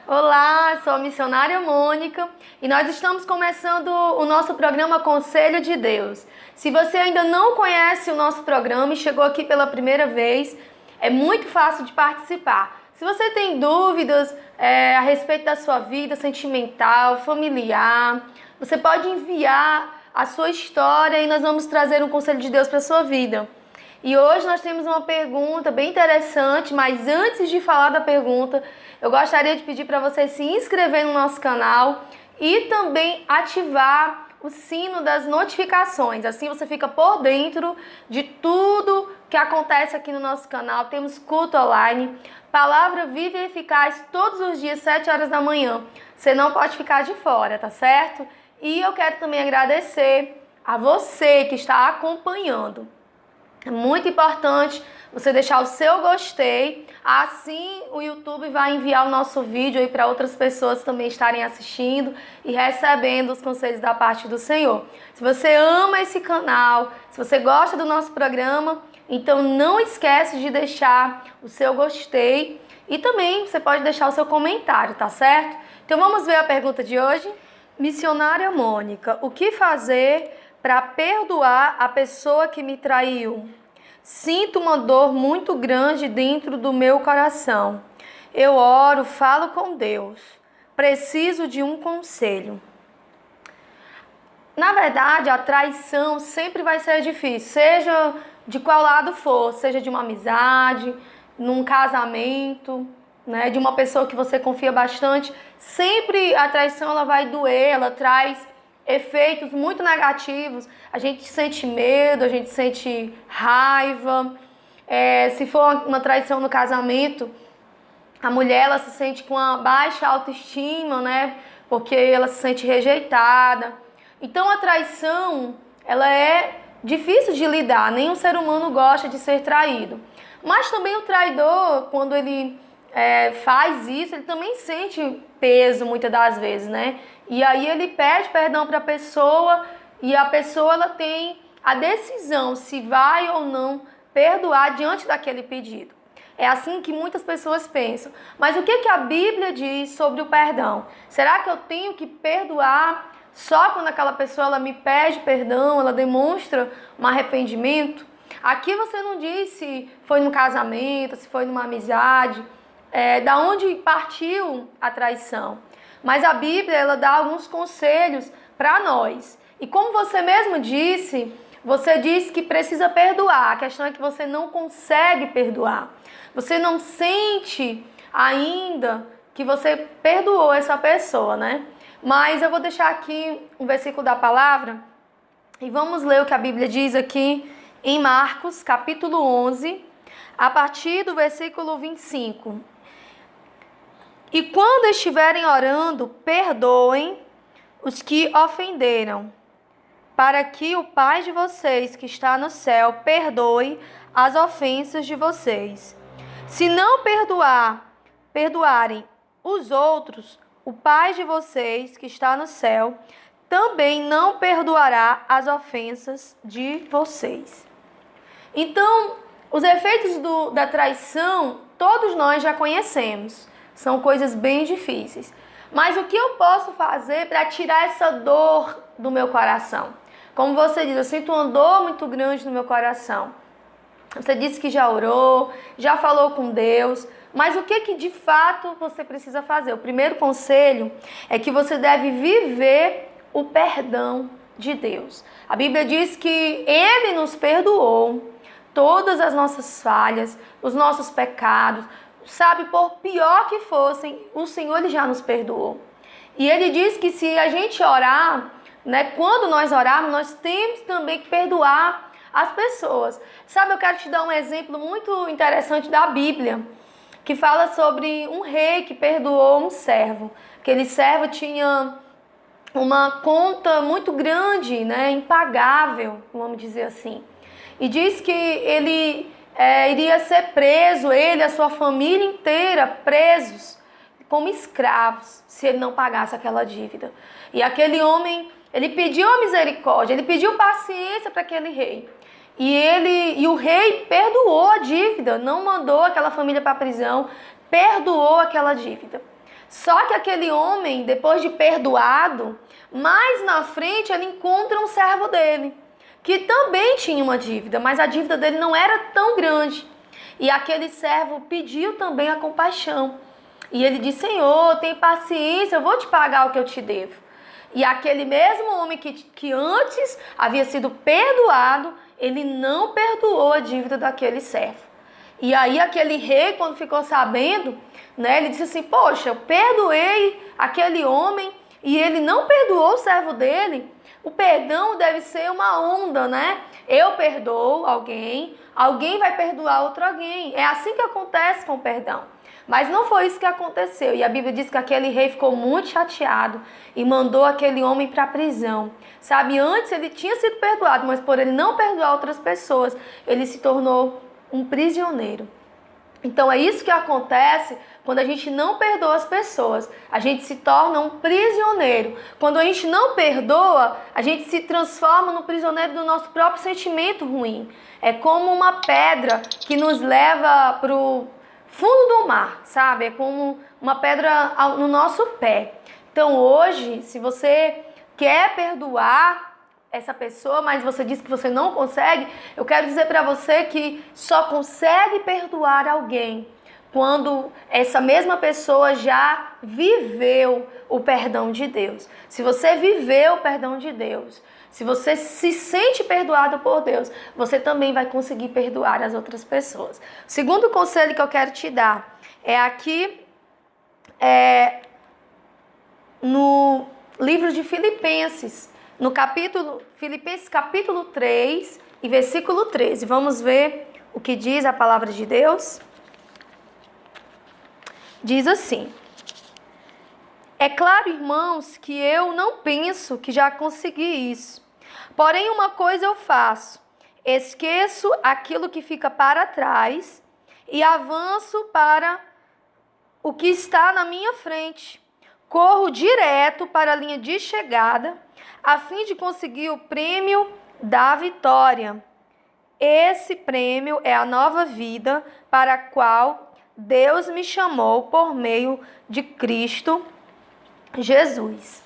Olá, sou a missionária Mônica e nós estamos começando o nosso programa Conselho de Deus. Se você ainda não conhece o nosso programa e chegou aqui pela primeira vez, é muito fácil de participar. Se você tem dúvidas a respeito da sua vida sentimental, familiar, você pode enviar a sua história e nós vamos trazer um Conselho de Deus para a sua vida. E hoje nós temos uma pergunta bem interessante, mas antes de falar da pergunta, eu gostaria de pedir para você se inscrever no nosso canal e também ativar o sino das notificações. Assim você fica por dentro de tudo que acontece aqui no nosso canal. Temos culto online, palavra viva e eficaz todos os dias, 7 horas da manhã. Você não pode ficar de fora, tá certo? E eu quero também agradecer a você que está acompanhando. É muito importante você deixar o seu gostei, assim o YouTube vai enviar o nosso vídeo aí para outras pessoas também estarem assistindo e recebendo os conselhos da parte do Senhor. Se você ama esse canal, se você gosta do nosso programa, então não esquece de deixar o seu gostei e também você pode deixar o seu comentário, tá certo? Então vamos ver a pergunta de hoje? Missionária Mônica, o que fazer para perdoar a pessoa que me traiu? Sinto uma dor muito grande dentro do meu coração. Eu oro, falo com Deus. Preciso de um conselho. Na verdade, a traição sempre vai ser difícil, seja de qual lado for, seja de uma amizade, num casamento, né, de uma pessoa que você confia bastante. Sempre a traição ela vai doer, ela traz efeitos muito negativos. A gente sente medo, a gente sente raiva. Se for uma traição no casamento, a mulher ela se sente com uma baixa autoestima, né? Porque ela se sente rejeitada. Então a traição ela é difícil de lidar. Nenhum ser humano gosta de ser traído. Mas também o traidor, quando ele faz isso, ele também sente peso muitas das vezes, né? E aí ele pede perdão para a pessoa e a pessoa ela tem a decisão se vai ou não perdoar diante daquele pedido. É assim que muitas pessoas pensam. Mas o que a Bíblia diz sobre o perdão? Será que eu tenho que perdoar só quando aquela pessoa ela me pede perdão, ela demonstra um arrependimento? Aqui você não diz se foi num casamento, se foi numa amizade, da onde partiu a traição. Mas a Bíblia ela dá alguns conselhos para nós. E como você mesmo disse, você disse que precisa perdoar. A questão é que você não consegue perdoar. Você não sente ainda que você perdoou essa pessoa, né? Mas eu vou deixar aqui um versículo da palavra e vamos ler o que a Bíblia diz aqui em Marcos, capítulo 11, a partir do versículo 25. E quando estiverem orando, perdoem os que ofenderam, para que o Pai de vocês que está no céu perdoe as ofensas de vocês. Se não perdoarem os outros, o Pai de vocês que está no céu também não perdoará as ofensas de vocês. Então, os efeitos da traição, todos nós já conhecemos. São coisas bem difíceis. Mas o que eu posso fazer para tirar essa dor do meu coração? Como você diz, eu sinto uma dor muito grande no meu coração. Você disse que já orou, já falou com Deus, mas o que de fato você precisa fazer? O primeiro conselho é que você deve viver o perdão de Deus. A Bíblia diz que Ele nos perdoou todas as nossas falhas, os nossos pecados. Sabe, por pior que fossem, o Senhor ele já nos perdoou. E Ele diz que se a gente orar, né, quando nós orarmos, nós temos também que perdoar as pessoas. Sabe, eu quero te dar um exemplo muito interessante da Bíblia, que fala sobre um rei que perdoou um servo. Aquele servo tinha uma conta muito grande, né, impagável, vamos dizer assim. E diz que ele iria ser preso, ele e a sua família inteira presos como escravos, se ele não pagasse aquela dívida. E aquele homem, ele pediu a misericórdia, ele pediu paciência para aquele rei. E o rei perdoou a dívida, não mandou aquela família para a prisão, perdoou aquela dívida. Só que aquele homem, depois de perdoado, mais na frente ele encontra um servo dele, que também tinha uma dívida, mas a dívida dele não era tão grande. E aquele servo pediu também a compaixão. E ele disse: Senhor, tem paciência, eu vou te pagar o que eu te devo. E aquele mesmo homem que antes havia sido perdoado, ele não perdoou a dívida daquele servo. E aí aquele rei, quando ficou sabendo, né, ele disse assim: poxa, eu perdoei aquele homem e ele não perdoou o servo dele. O perdão deve ser uma onda, né? Eu perdoo alguém, alguém vai perdoar outro alguém. É assim que acontece com o perdão. Mas não foi isso que aconteceu. E a Bíblia diz que aquele rei ficou muito chateado e mandou aquele homem para a prisão. Sabe, antes ele tinha sido perdoado, mas por ele não perdoar outras pessoas, ele se tornou um prisioneiro. Então é isso que acontece quando a gente não perdoa as pessoas. A gente se torna um prisioneiro. Quando a gente não perdoa, a gente se transforma no prisioneiro do nosso próprio sentimento ruim. É como uma pedra que nos leva para o fundo do mar, sabe? É como uma pedra no nosso pé. Então hoje, se você quer perdoar essa pessoa, mas você diz que você não consegue, eu quero dizer para você que só consegue perdoar alguém quando essa mesma pessoa já viveu o perdão de Deus. Se você viveu o perdão de Deus, se você se sente perdoado por Deus, você também vai conseguir perdoar as outras pessoas. O segundo conselho que eu quero te dar é aqui, no livro de Filipenses, no Filipenses capítulo 3 e versículo 13. Vamos ver o que diz a palavra de Deus. Diz assim: é claro, irmãos, que eu não penso que já consegui isso. Porém, uma coisa eu faço: esqueço aquilo que fica para trás e avanço para o que está na minha frente. Corro direto para a linha de chegada, a fim de conseguir o prêmio da vitória. Esse prêmio é a nova vida para a qual Deus me chamou por meio de Cristo Jesus.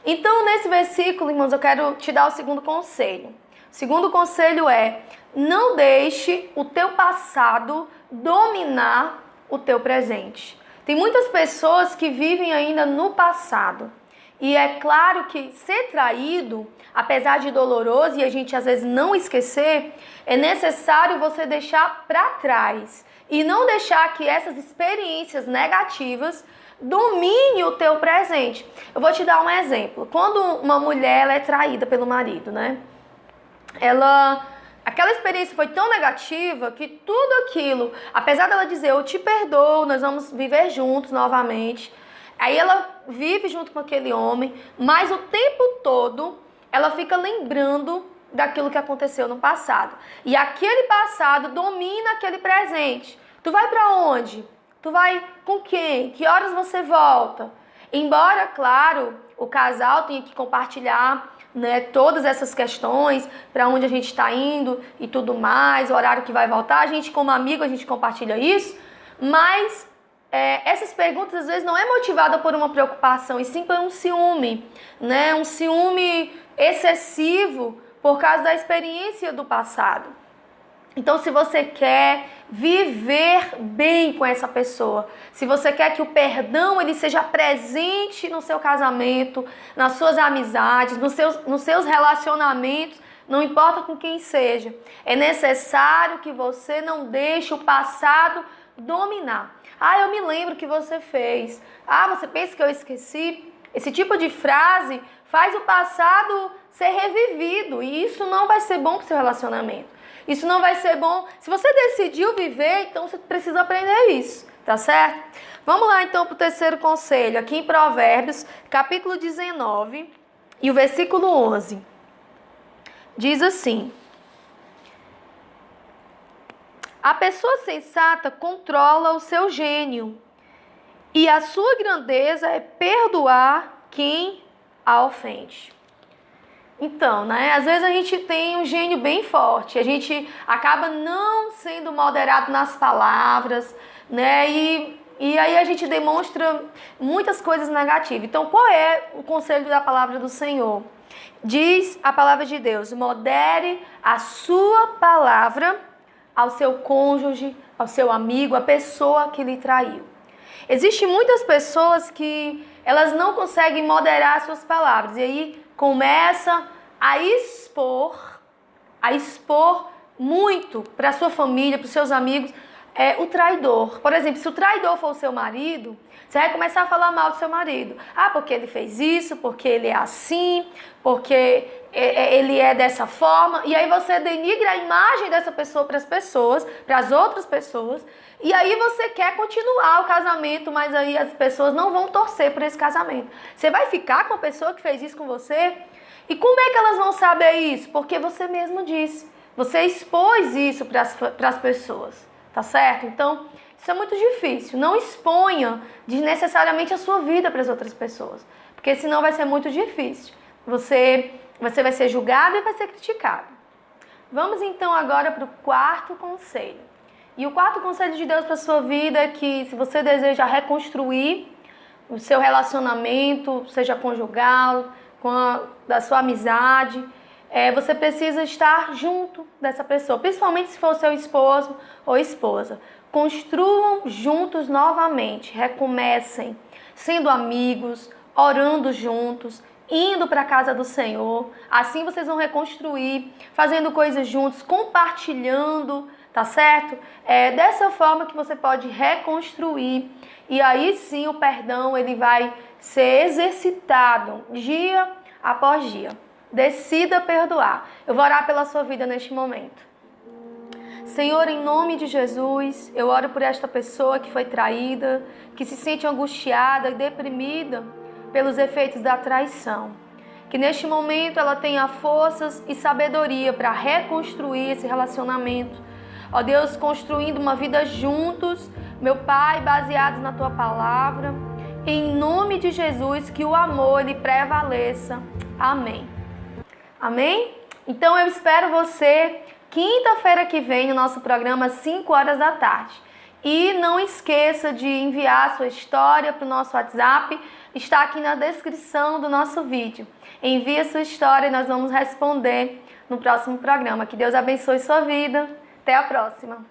Então, nesse versículo, irmãos, eu quero te dar o segundo conselho. O segundo conselho é: não deixe o teu passado dominar o teu presente. Tem muitas pessoas que vivem ainda no passado. E é claro que ser traído, apesar de doloroso e a gente às vezes não esquecer, é necessário você deixar para trás e não deixar que essas experiências negativas domine o teu presente. Eu vou te dar um exemplo. Quando uma mulher ela é traída pelo marido, né? Aquela experiência foi tão negativa que tudo aquilo, apesar dela dizer, eu te perdoo, nós vamos viver juntos novamente. Aí ela vive junto com aquele homem, mas o tempo todo ela fica lembrando daquilo que aconteceu no passado. E aquele passado domina aquele presente. Tu vai para onde? Tu vai com quem? Que horas você volta? Embora, claro, o casal tenha que compartilhar, né, todas essas questões, para onde a gente está indo e tudo mais, o horário que vai voltar, a gente como amigo, a gente compartilha isso, mas essas perguntas às vezes não é motivada por uma preocupação, e sim por um ciúme, né, um ciúme excessivo por causa da experiência do passado. Então, se você quer viver bem com essa pessoa, se você quer que o perdão ele seja presente no seu casamento, nas suas amizades, nos seus relacionamentos, não importa com quem seja, é necessário que você não deixe o passado dominar. Ah, eu me lembro que você fez. Ah, você pensa que eu esqueci? Esse tipo de frase faz o passado ser revivido e isso não vai ser bom para o seu relacionamento. Isso não vai ser bom. Se você decidiu viver, então você precisa aprender isso, tá certo? Vamos lá então para o terceiro conselho, aqui em Provérbios, capítulo 19 e o versículo 11. Diz assim: a pessoa sensata controla o seu gênio e a sua grandeza é perdoar quem a ofende. Então, né, às vezes a gente tem um gênio bem forte, a gente acaba não sendo moderado nas palavras, né, e e aí a gente demonstra muitas coisas negativas. Então, qual é o conselho da palavra do Senhor? Diz a palavra de Deus: modere a sua palavra ao seu cônjuge, ao seu amigo, à pessoa que lhe traiu. Existem muitas pessoas que elas não conseguem moderar suas palavras e aí começa a expor muito para a sua família, para os seus amigos, o traidor. Por exemplo, se o traidor for o seu marido, você vai começar a falar mal do seu marido. Ah, porque ele fez isso, porque ele é assim, porque ele é dessa forma. E aí você denigra a imagem dessa pessoa para as outras pessoas. E aí você quer continuar o casamento, mas aí as pessoas não vão torcer por esse casamento. Você vai ficar com a pessoa que fez isso com você? E como é que elas vão saber isso? Porque você mesmo disse. Você expôs isso para as pessoas, tá certo? Então, isso é muito difícil. Não exponha desnecessariamente a sua vida para as outras pessoas, porque senão vai ser muito difícil. Você vai ser julgado e vai ser criticado. Vamos então agora para o quarto conselho. E o quarto conselho de Deus para a sua vida é que, se você deseja reconstruir o seu relacionamento, seja conjugal, da sua amizade, você precisa estar junto dessa pessoa, principalmente se for seu esposo ou esposa. Construam juntos novamente, recomecem, sendo amigos, orando juntos, indo para a casa do Senhor. Assim vocês vão reconstruir, fazendo coisas juntos, compartilhando, tá certo? Dessa forma que você pode reconstruir, e aí sim o perdão ele vai ser exercitado dia após dia. Decida perdoar. Eu vou orar pela sua vida neste momento. Senhor, em nome de Jesus, eu oro por esta pessoa que foi traída, que se sente angustiada e deprimida pelos efeitos da traição. Que neste momento ela tenha forças e sabedoria para reconstruir esse relacionamento. Ó Deus, construindo uma vida juntos, meu Pai, baseados na Tua palavra. Em nome de Jesus, que o amor ele prevaleça. Amém. Amém? Então eu espero você quinta-feira que vem no nosso programa às 5 horas da tarde. E não esqueça de enviar sua história para o nosso WhatsApp, está aqui na descrição do nosso vídeo. Envie a sua história e nós vamos responder no próximo programa. Que Deus abençoe sua vida. Até a próxima.